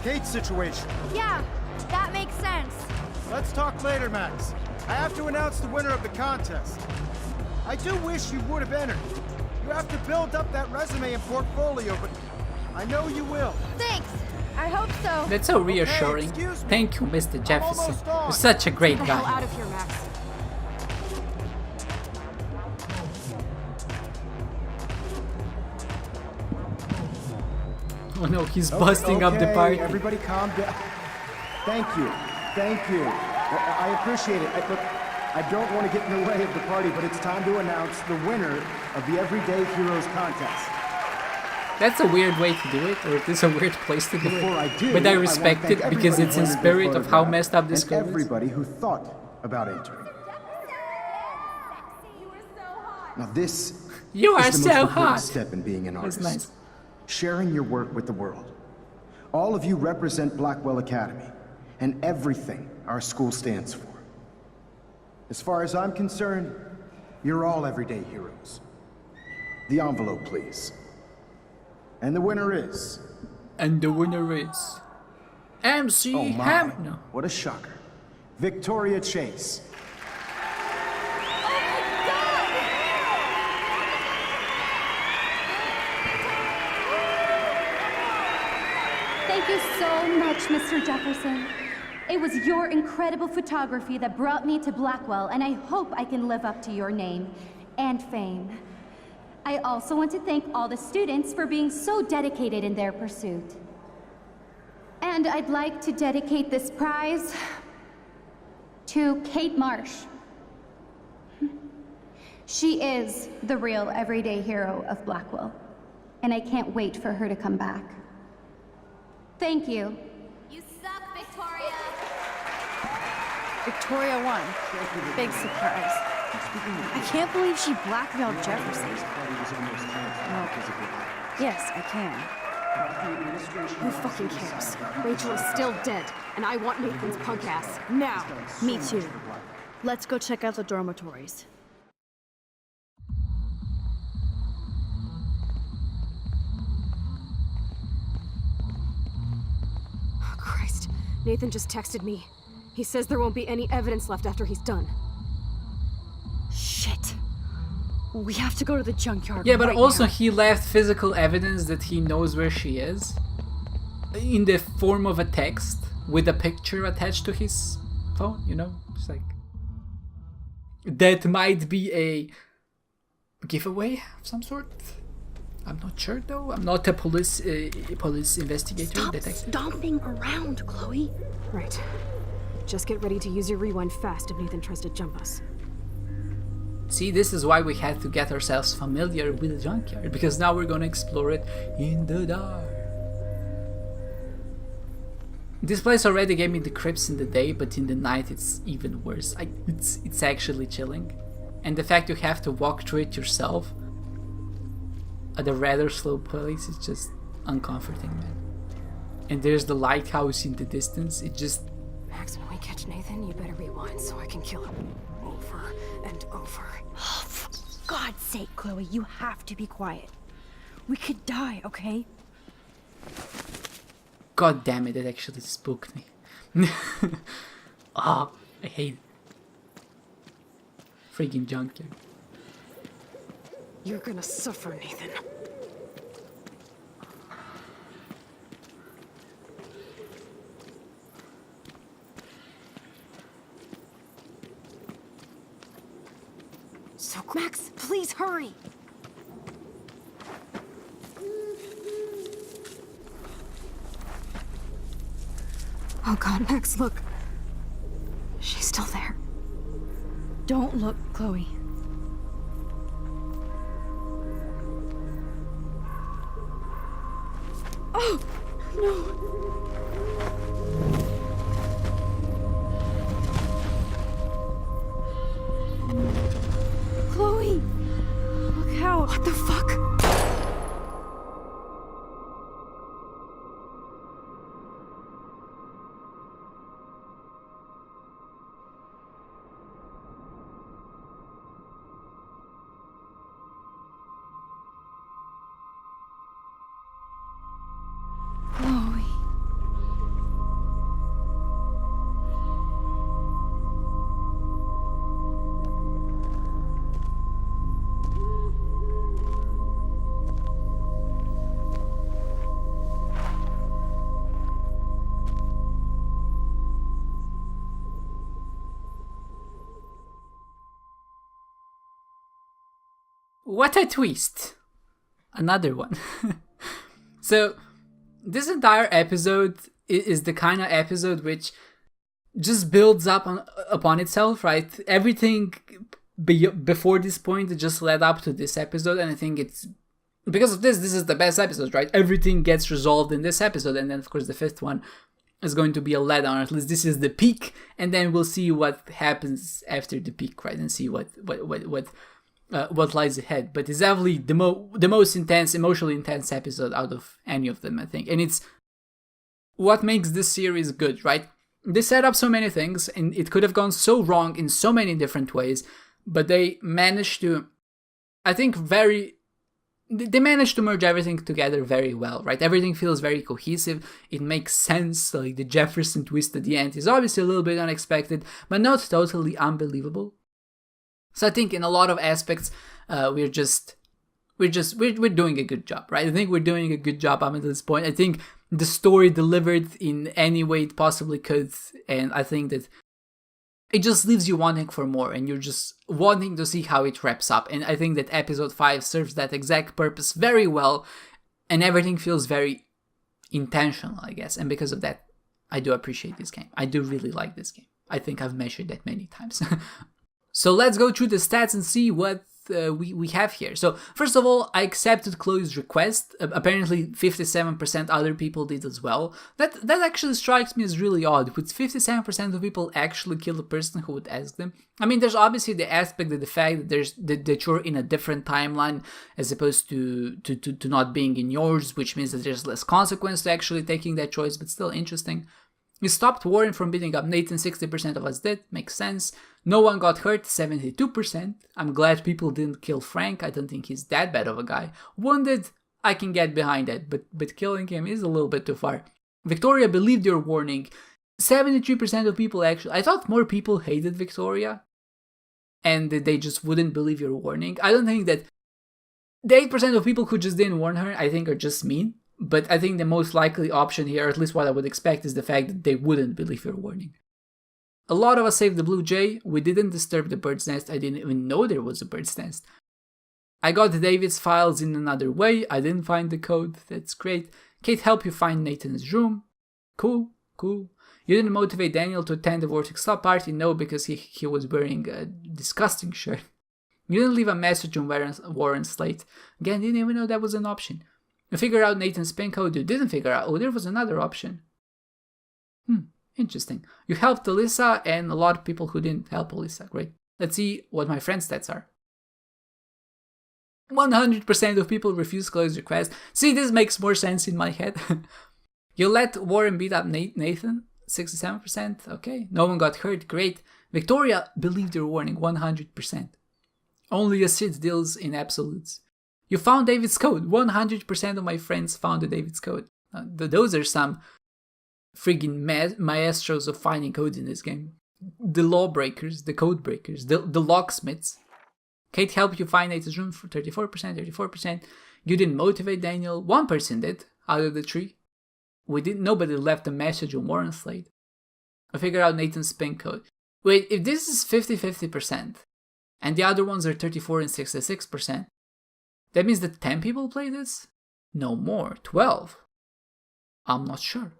Kate situation. Yeah, that makes sense. Let's talk later, Max. I have to announce the winner of the contest. I do wish you would have entered. You have to build up that resume and portfolio, but I know you will. Thanks. I hope so. That's so reassuring. excuse me. Thank you, Mr. Jefferson. almost on. You're such a great Get the hell guy. out of here, Max. Oh no, he's busting up the party. Everybody calm down. Thank you. Thank you. I appreciate it. Look, I don't want to get in the way of the party, but it's time to announce the winner of the Everyday Heroes contest. That's a weird way to do it, or it is a weird place to do Before I it. do, But I want to respect thank it because everybody it's in who entered spirit their of how photograph messed up this and girl is. everybody who thought about entering. Now this You are is the so most important hot. step in being an That's artist. nice. Sharing your work with the world. All of you represent Blackwell Academy and everything our school stands for. As far as I'm concerned, you're all everyday heroes. The envelope, please. And the winner is... And the winner is... MC Oh my, Ham... No. what a shocker. Victoria Chase. Thank you so much, Mr. Jefferson. It was your incredible photography that brought me to Blackwell, and I hope I can live up to your name and fame. I also want to thank all the students for being so dedicated in their pursuit. And I'd like to dedicate this prize to Kate Marsh. She is the real everyday hero of Blackwell, and I can't wait for her to come back. Thank you. You suck, Victoria. Victoria won. Big surprise. I can't believe she blackmailed Jefferson. Yes, I can. Who fucking cares? Rachel is still dead, and I want Nathan's punk ass now. Me too. Let's go check out the dormitories. Oh, Christ. Nathan just texted me. He says there won't be any evidence left after he's done. Shit. We have to go to the junkyard. Yeah, but right also now. he left physical evidence that he knows where she is. In the form of a text with a picture attached to his phone, you know? It's like... That might be a giveaway of some sort. I'm not sure though. I'm not a police investigator, Stop detective. stomping around, Chloe. Right. Just get ready to use your rewind fast if Nathan tries to jump us. See, this is why we had to get ourselves familiar with the junkyard, because now we're gonna explore it in the dark. This place already gave me the creeps in the day, but in the night it's even worse. It's actually chilling. And the fact you have to walk through it yourself at a rather slow pace is just uncomforting, man. And there's the lighthouse in the distance. It just... Max, when we catch Nathan, you better rewind so I can kill him. Over and over. Oh, for God's sake, Chloe, you have to be quiet. We could die, okay? God damn it, it actually spooked me. Oh, I hate it. Freaking junkyard. You're gonna suffer, Nathan. So, Max, please hurry! Oh God, Max, look. She's still there. Don't look, Chloe. Oh, no. Chloe! Look out! What the fuck? Chloe. What a twist! Another one. So, this entire episode is the kind of episode which just builds up upon itself, right? Everything before this point just led up to this episode, and I think it's because of this is the best episode, right? Everything gets resolved in this episode, and then of course the fifth one is going to be a letdown. At least this is the peak, and then we'll see what happens after the peak, right? And see what lies ahead. But it's definitely the most intense, emotionally intense episode out of any of them, I think. And it's what makes this series good, right? They set up so many things, and it could have gone so wrong in so many different ways, but they managed to, I think, they managed to merge everything together very well, right? Everything feels very cohesive. It makes sense. Like the Jefferson twist at the end is obviously a little bit unexpected, but not totally unbelievable. So I think in a lot of aspects, we're doing a good job, right? I think we're doing a good job up until this point. I think the story delivered in any way it possibly could, and I think that it just leaves you wanting for more, and you're just wanting to see how it wraps up. And I think that episode 5 serves that exact purpose very well, and everything feels very intentional, I guess. And because of that, I do appreciate this game. I do really like this game. I think I've measured that many times. So let's go through the stats and see what we have here. So first of all, I accepted Chloe's request. Apparently 57% other people did as well. That actually strikes me as really odd. Would 57% of people actually kill the person who would ask them? I mean, there's obviously the aspect of the fact that you're in a different timeline as opposed to not being in yours, which means that there's less consequence to actually taking that choice, but still interesting. You stopped Warren from beating up Nathan, 60% of us did, makes sense. No one got hurt, 72%. I'm glad people didn't kill Frank, I don't think he's that bad of a guy. Wounded, I can get behind that, but killing him is a little bit too far. Victoria believed your warning. 73% of people actually, I thought more people hated Victoria, and that they just wouldn't believe your warning. I don't think that the 8% of people who just didn't warn her, I think are just mean. But I think the most likely option here, or at least what I would expect, is the fact that they wouldn't believe your warning. A lot of us saved the Blue Jay. We didn't disturb the bird's nest. I didn't even know there was a bird's nest. I got David's files in another way. I didn't find the code. That's great. Kate helped you find Nathan's room. Cool. You didn't motivate Daniel to attend the Vortex Club party. No, because he was wearing a disgusting shirt. You didn't leave a message on Warren's slate. Again, didn't even know that was an option. You figured out Nathan's pin code. You didn't figure out. Oh, there was another option. Interesting. You helped Alyssa and a lot of people who didn't help Alyssa. Great. Let's see what my friend stats are. 100% of people refuse Chloe's request. See, this makes more sense in my head. You let Warren beat up Nathan. 67%. Okay. No one got hurt. Great. Victoria believed your warning. 100%. Only a Sid deals in absolutes. You found David's code. 100% of my friends found the David's code. Those are some friggin' maestros of finding codes in this game. The lawbreakers, the code breakers, the locksmiths. Kate helped you find Nathan's room for 34%. You didn't motivate Daniel. One person did, out of the 3. Nobody left a message on Warren's slate. I figured out Nathan's pin code. Wait, if this is 50-50%, and the other ones are 34 and 66%, that means that 10 people play this? No more, 12. I'm not sure.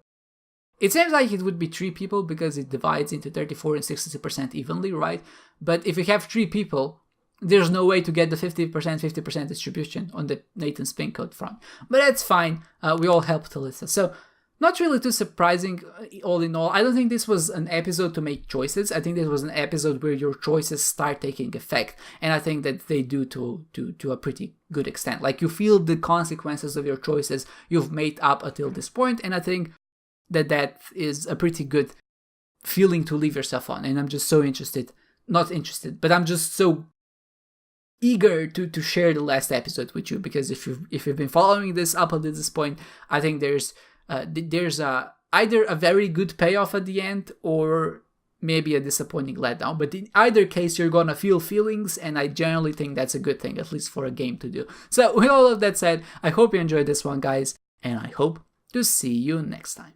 It seems like it would be 3 people because it divides into 34 and 62% evenly, right? But if you have 3 people, there's no way to get the 50% distribution on the Nathan's pin code front. But that's fine, we all helped Alyssa. So, not really too surprising, all in all. I don't think this was an episode to make choices. I think this was an episode where your choices start taking effect. And I think that they do to a pretty good extent. Like, you feel the consequences of your choices you've made up until this point. And I think that is a pretty good feeling to leave yourself on. And I'm just so I'm just so eager to share the last episode with you. Because if you've been following this up until this point, I think there's either a very good payoff at the end or maybe a disappointing letdown. But in either case, you're gonna feel feelings, and I generally think that's a good thing, at least for a game to do. So with all of that said, I hope you enjoyed this one, guys, and I hope to see you next time.